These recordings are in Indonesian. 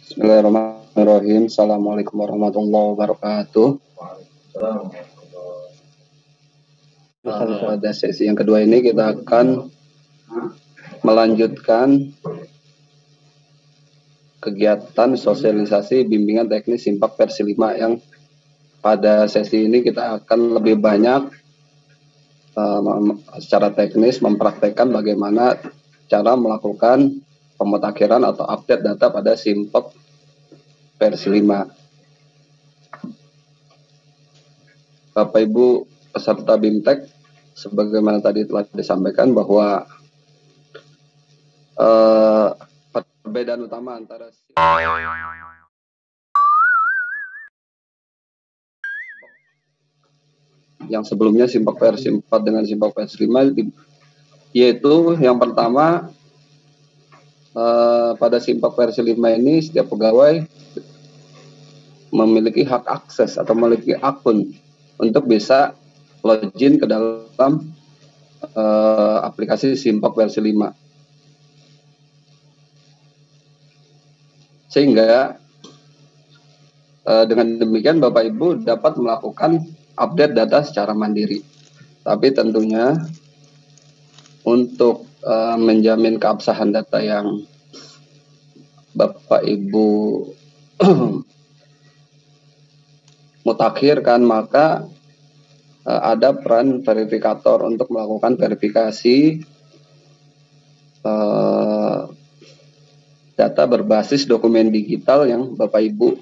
Bismillahirrahmanirrahim. Assalamualaikum warahmatullahi wabarakatuh. Pada sesi yang kedua ini kita akan melanjutkan kegiatan sosialisasi bimbingan teknis Simpak versi 5 yang pada sesi ini kita akan lebih banyak secara teknis mempraktekkan bagaimana cara melakukan pemutakhiran atau update data pada Simpak versi 5. Bapak Ibu peserta BIMTEK, sebagaimana tadi telah disampaikan bahwa perbedaan utama antara yang sebelumnya Simpak versi 4 dengan Simpak versi 5 yaitu yang pertama, pada Simpak versi 5 ini setiap pegawai memiliki hak akses atau memiliki akun untuk bisa login ke dalam aplikasi Simpak versi 5. Sehingga dengan demikian Bapak Ibu dapat melakukan update data secara mandiri. Tapi tentunya untuk menjamin keabsahan data yang Bapak Ibu mutakhirkan, maka ada peran verifikator untuk melakukan verifikasi data berbasis dokumen digital yang Bapak Ibu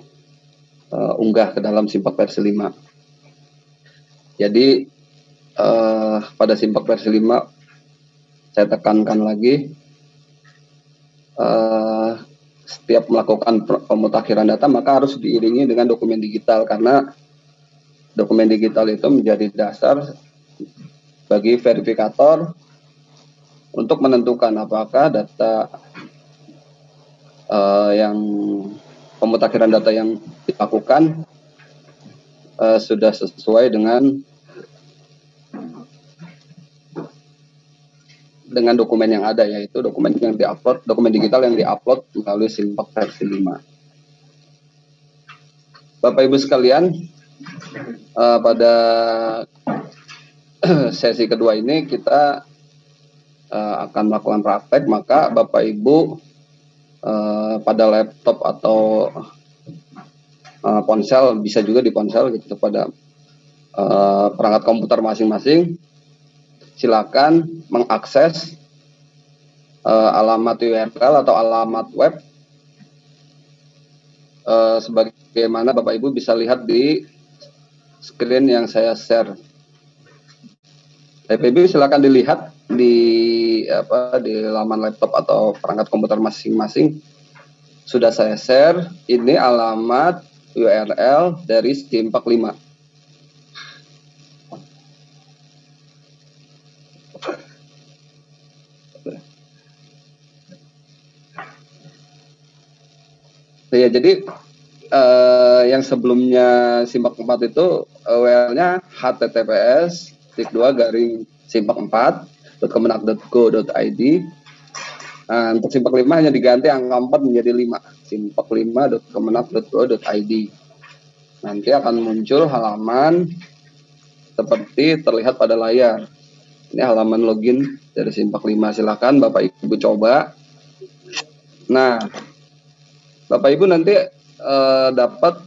unggah ke dalam Simpak versi 5. Jadi pada Simpak versi 5 saya tekankan lagi, setiap melakukan pemutakhiran data maka harus diiringi dengan dokumen digital, karena dokumen digital itu menjadi dasar bagi verifikator untuk menentukan apakah data yang pemutakhiran data yang dilakukan sudah sesuai dengan dokumen yang ada, yaitu dokumen yang diupload, dokumen digital yang diupload melalui Simpak versi 5. Bapak Ibu sekalian, pada sesi kedua ini kita akan melakukan praktek, maka Bapak Ibu pada laptop atau ponsel, bisa juga di ponsel gitu, pada perangkat komputer masing-masing, silakan mengakses alamat URL atau alamat web sebagaimana Bapak Ibu bisa lihat di screen yang saya share. Bapak Ibu silakan dilihat di laman laptop atau perangkat komputer masing-masing. Sudah saya share, ini alamat URL dari Simpak 5. Ya, jadi yang sebelumnya Simpak 4 itu URL-nya https://simpak4.kemenak.go.id. Untuk Simpak 5 hanya diganti angka 4 menjadi 5, simpak5.kemenak.go.id. Nanti akan muncul halaman seperti terlihat pada layar. Ini halaman login dari Simpak 5. Silakan Bapak Ibu coba. Nah, Bapak Ibu nanti dapat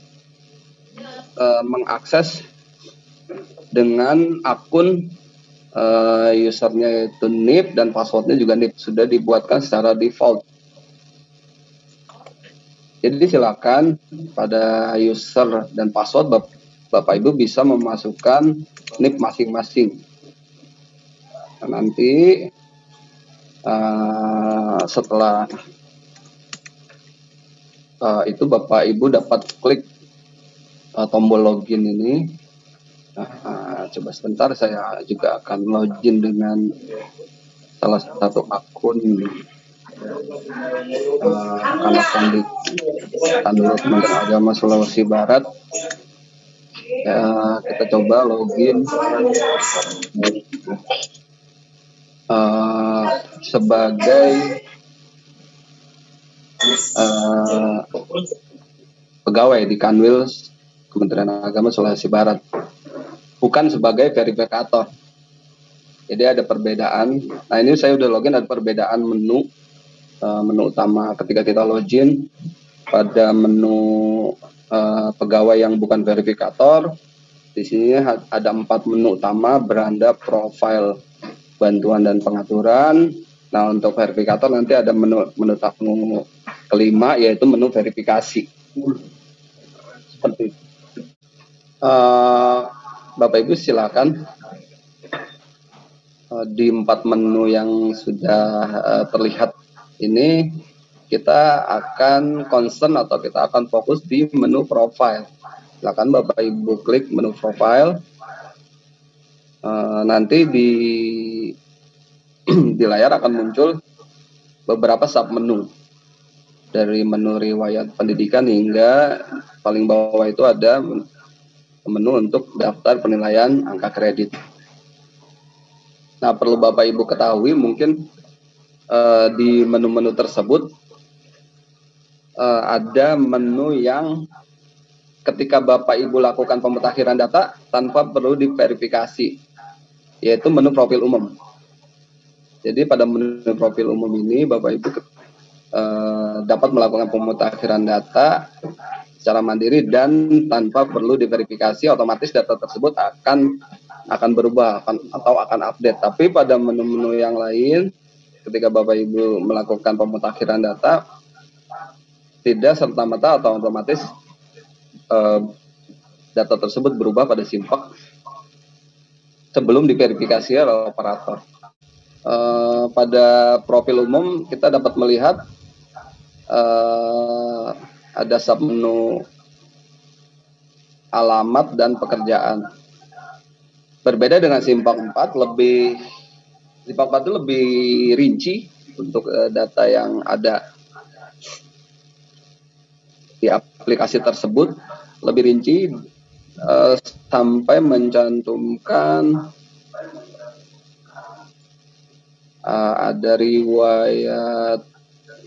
mengakses dengan akun usernya itu NIP dan passwordnya juga NIP, sudah dibuatkan secara default. Jadi silakan pada user dan password Bapak Ibu bisa memasukkan NIP masing-masing. Nanti setelah itu Bapak Ibu dapat klik tombol login ini. Coba sebentar, saya juga akan login dengan salah satu akun akan di Kementerian Agama Sulawesi Barat. Kita coba login sebagai pegawai di Kanwil Kementerian Agama Sulawesi Barat, bukan sebagai verifikator. Jadi ada perbedaan. Nah ini saya udah login, ada perbedaan menu utama ketika kita login pada menu pegawai yang bukan verifikator. Di sini ada 4 menu utama: beranda, profil, bantuan dan pengaturan. Nah untuk verifikator nanti ada menu kelima, yaitu menu verifikasi. Seperti itu. Bapak Ibu silakan. Di 4 menu yang sudah terlihat ini, kita akan concern atau kita akan fokus di menu profile. Silakan Bapak Ibu klik menu profile. Nanti di layar akan muncul beberapa sub menu, dari menu riwayat pendidikan hingga paling bawah itu ada menu untuk daftar penilaian angka kredit. Nah, perlu Bapak Ibu ketahui mungkin di menu-menu tersebut ada menu yang ketika Bapak Ibu lakukan pemutakhiran data tanpa perlu diverifikasi, yaitu menu profil umum. Jadi pada menu profil umum ini Bapak Ibu dapat melakukan pemutakhiran data secara mandiri dan tanpa perlu diverifikasi. Otomatis data tersebut akan berubah atau akan update. Tapi pada menu-menu yang lain, ketika Bapak Ibu melakukan pemutakhiran data, tidak serta-merta atau otomatis data tersebut berubah pada simpak sebelum diverifikasi oleh operator. Pada profil umum kita dapat melihat ada submenu alamat dan pekerjaan. Berbeda dengan simpak 4, simpak 4 itu lebih rinci untuk data yang ada di aplikasi tersebut, lebih rinci sampai mencantumkan ada riwayat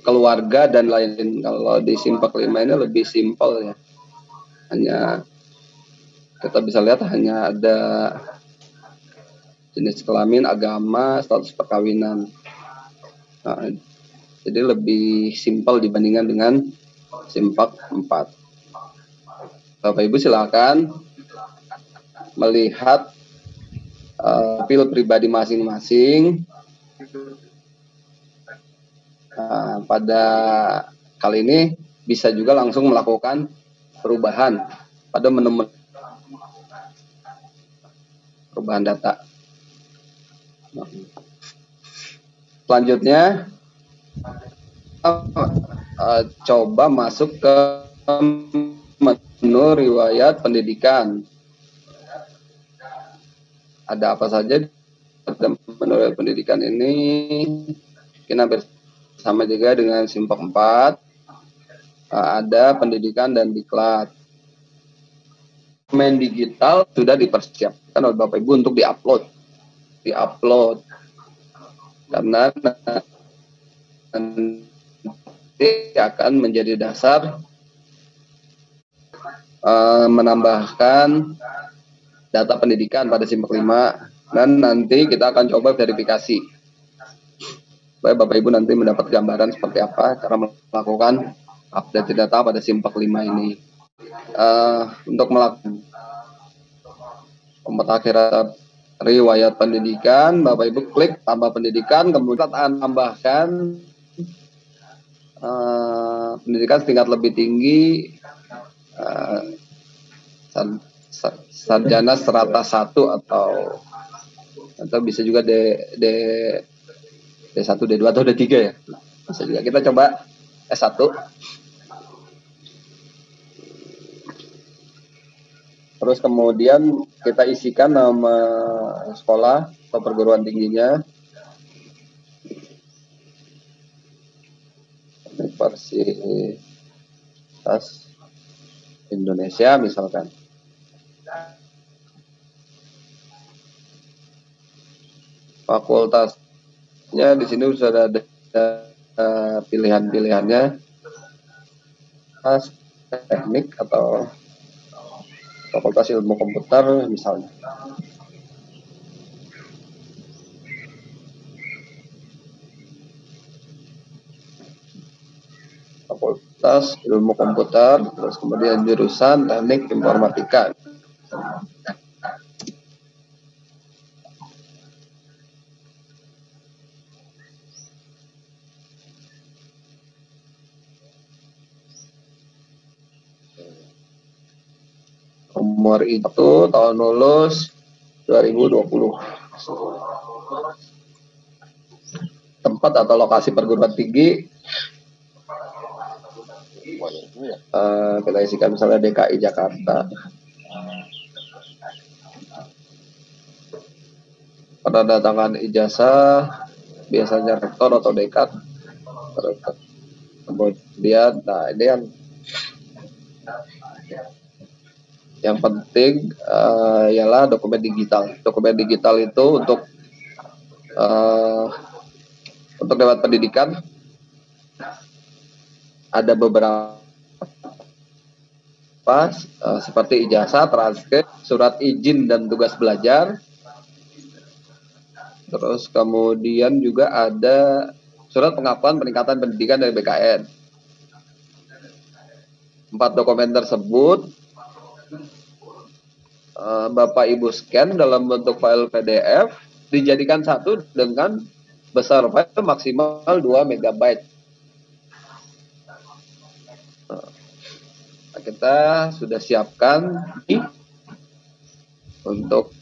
keluarga dan lain. Kalau di simpak 5 ini lebih simpel ya. Hanya kita bisa lihat hanya ada jenis kelamin, agama, status perkawinan. Nah, jadi lebih simpel dibandingkan dengan simpak 4. Bapak Ibu silakan melihat profil pribadi masing-masing. Pada kali ini bisa juga langsung melakukan perubahan pada menu perubahan data. Selanjutnya coba masuk ke menu riwayat pendidikan. Ada apa saja pada menu riwayat pendidikan ini? Mungkin hampir sama juga dengan simpak 4. Ada pendidikan dan diklat. Dokumen digital sudah dipersiapkan oleh Bapak Ibu untuk diupload karena nanti akan menjadi dasar menambahkan data pendidikan pada simpak 5, dan nanti kita akan coba verifikasi supaya Bapak Ibu nanti mendapat gambaran seperti apa cara melakukan update data pada simpak 5 ini. Untuk melakukan pemutakhiran riwayat pendidikan, Bapak Ibu klik tambah pendidikan, kemudian tambahkan pendidikan setingkat lebih tinggi, sarjana serata 1 atau bisa juga D1, D2 atau D3 ya. Bisa juga kita coba S1. Terus kemudian kita isikan nama sekolah atau perguruan tingginya. Universitas Indonesia misalkan. Fakultasnya di sini sudah ada pilihan-pilihannya. teknik atau fakultas ilmu komputer misalnya. Fakultas ilmu komputer, terus kemudian jurusan teknik informatika. Umur itu tahun lulus 2020. Tempat atau lokasi perguruan tinggi kita isikan misalnya DKI Jakarta. Penandatangan ijazah biasanya rektor atau dekan. Kemudian, nah ini yang penting ialah dokumen digital. Dokumen digital itu untuk lewat pendidikan ada beberapa seperti ijazah, transkrip, surat izin dan tugas belajar. Terus kemudian juga ada surat pengakuan peningkatan pendidikan dari BKN. 4 dokumen tersebut Bapak Ibu scan dalam bentuk file PDF, dijadikan satu dengan besar file maksimal 2 MB. Kita sudah siapkan untuk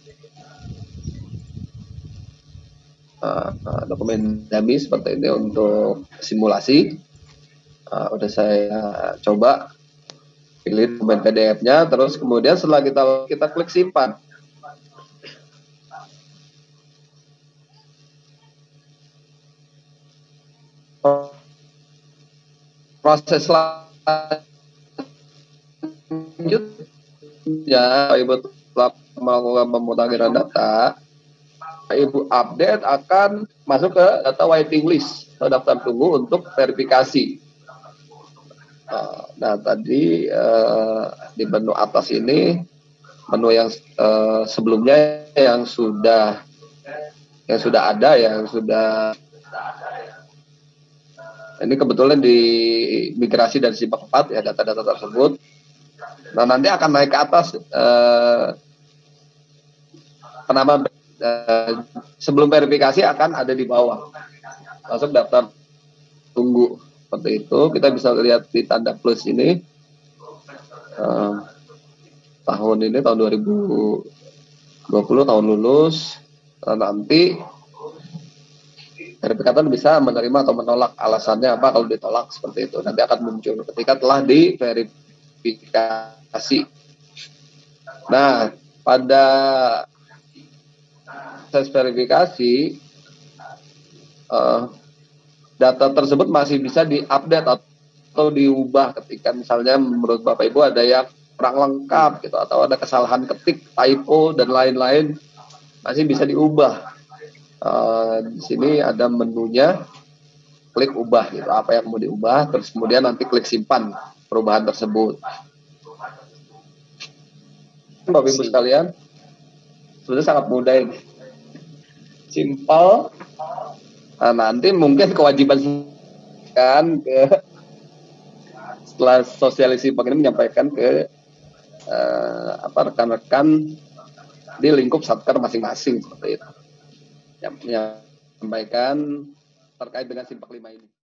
dokumen dummy seperti ini untuk simulasi. Udah saya coba pilih dokumen PDF-nya, terus kemudian setelah kita klik simpan. Proses selanjutnya, Ibu telah melakukan pemutakhiran data, Ibu update akan masuk ke data waiting list atau daftar tunggu untuk verifikasi. Nah tadi di menu atas ini menu yang sebelumnya yang sudah ada, yang sudah ini kebetulan di migrasi dari Simbak 4 ya data-data tersebut. Nah nanti akan naik ke atas penambahan sebelum verifikasi akan ada di bawah masuk daftar tunggu. Seperti itu kita bisa lihat di tanda plus ini tahun 2020 tahun lulus. Nanti verifikator bisa menerima atau menolak, alasannya apa kalau ditolak seperti itu nanti akan muncul ketika telah diverifikasi. Nah pada proses verifikasi data tersebut masih bisa diupdate atau diubah ketika misalnya menurut Bapak Ibu ada yang kurang lengkap gitu atau ada kesalahan ketik, typo dan lain-lain, masih bisa diubah. Di sini ada menunya, klik ubah gitu, apa yang mau diubah, terus kemudian nanti klik simpan perubahan tersebut. Bapak Ibu sekalian, sebenarnya sangat mudah ini, simple. Nah, nanti mungkin kewajiban kan setelah sosialisasi Pak ini menyampaikan ke rekan-rekan di lingkup satker masing-masing seperti itu. Yang menyampaikan terkait dengan Simpak 5 ini.